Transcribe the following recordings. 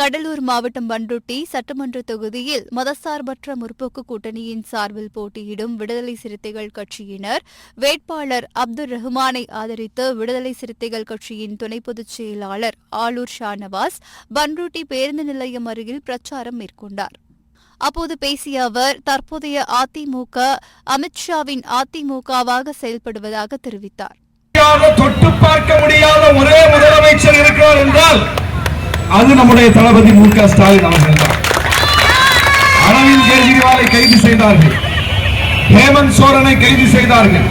கடலூர் மாவட்டம் பண்ருட்டி சட்டமன்ற தொகுதியில் மதசார்பற்ற முற்போக்கு கூட்டணியின் சார்பில் போட்டியிடும் விடுதலை சிறுத்தைகள் கட்சியினர் வேட்பாளர் அப்துல் ரஹ்மானை ஆதரித்து விடுதலை சிறுத்தைகள் கட்சியின் துணை பொதுச் செயலாளர் ஆலூர் ஷானவாஸ் பண்ருட்டி பேருந்து நிலையம் அருகில் பிரச்சாரம் மேற்கொண்டார். அப்போது பேசிய அவர் தற்போதைய அதிமுக அமித்ஷாவின் அதிமுகவாக செயல்படுவதாக தெரிவித்தார். தொட்டு பார்க்க முடியாத ஒரே முதலமைச்சர் இருக்கிறார் என்றால் அது நம்முடைய தளபதி மு.க. ஸ்டாலின் அவர்கள் தான். அரவிந்த் கெஜ்ரிவாலை கைது செய்தார்கள், ஹேமந்த் சோரனை கைது செய்தார்கள்,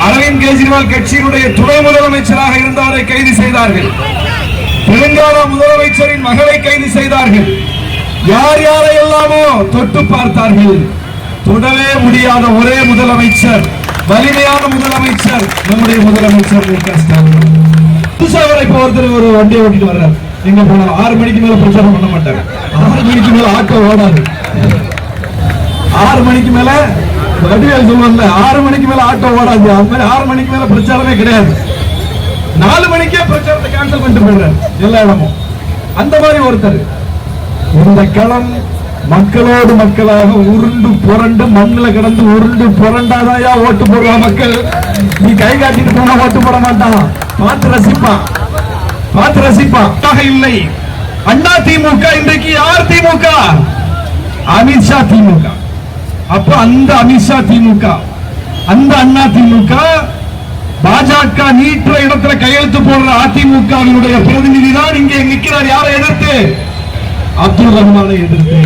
அரவிந்த் கெஜ்ரிவால் கட்சியினுடைய துணை முதலமைச்சராக இருந்தவரை கைது செய்தார்கள், தெலுங்கானா முதலமைச்சரின் மகளை கைது செய்தார்கள். யார் யாரை எல்லாமோ தொட்டு பார்த்தார்கள். தொடவே முடியாத ஒரே முதலமைச்சர், வலிமையான முதலமைச்சர் நம்முடைய முதலமைச்சர் மு.க. ஸ்டாலின். ஒருத்தர் ஒரு வண்டியை ஓட்டிட்டு வர்றார், எங்க போனாலும் 6 மணிக்கு மேல பிரச்சாரம் பண்ண மாட்டாங்க. 6 மணிக்கு மேல ஆட்டோ ஓடாது. 6 மணிக்கு மேல வடிவேல் சொல்லுவாங்க, 6 மணிக்கு மேல ஆட்டோ ஓடாது. அது மாதிரி 6 மணிக்கு மேல பிரச்சாரமே கிடையாது. 4 மணிக்கே பிரச்சாரத்தை கேன்சல் பண்ணிட்டு போடுறாரு எல்லா இடமும். அந்த மாதிரி ஒருத்தர். இந்த களம் மக்களோடு மக்களாக உருண்டு புரண்டு மண்ணுல கிடந்து உருண்டு புரண்டாதாயா ஓட்டு போடுவா மக்கள். நீ கை காட்டிட்டு போனா ஓட்டு போட மாட்டான், பார்த்து ரசிப்பான், பார்த்து ரசிப்பான். இல்லை அண்ணா திமுக இன்றைக்கு யார் திமுக? அமித்ஷா திமுக. அப்ப அந்த அமித்ஷா திமுக, அந்த அண்ணா திமுக, பாஜக நீற்ற இடத்துல கையெழுத்து போடுற அதிமுகவினுடைய பிரதிநிதி தான் இங்கே நிற்கிறார். யாரை எதிர்த்து? அப்துல் ரஹ்மானை எதிர்த்து.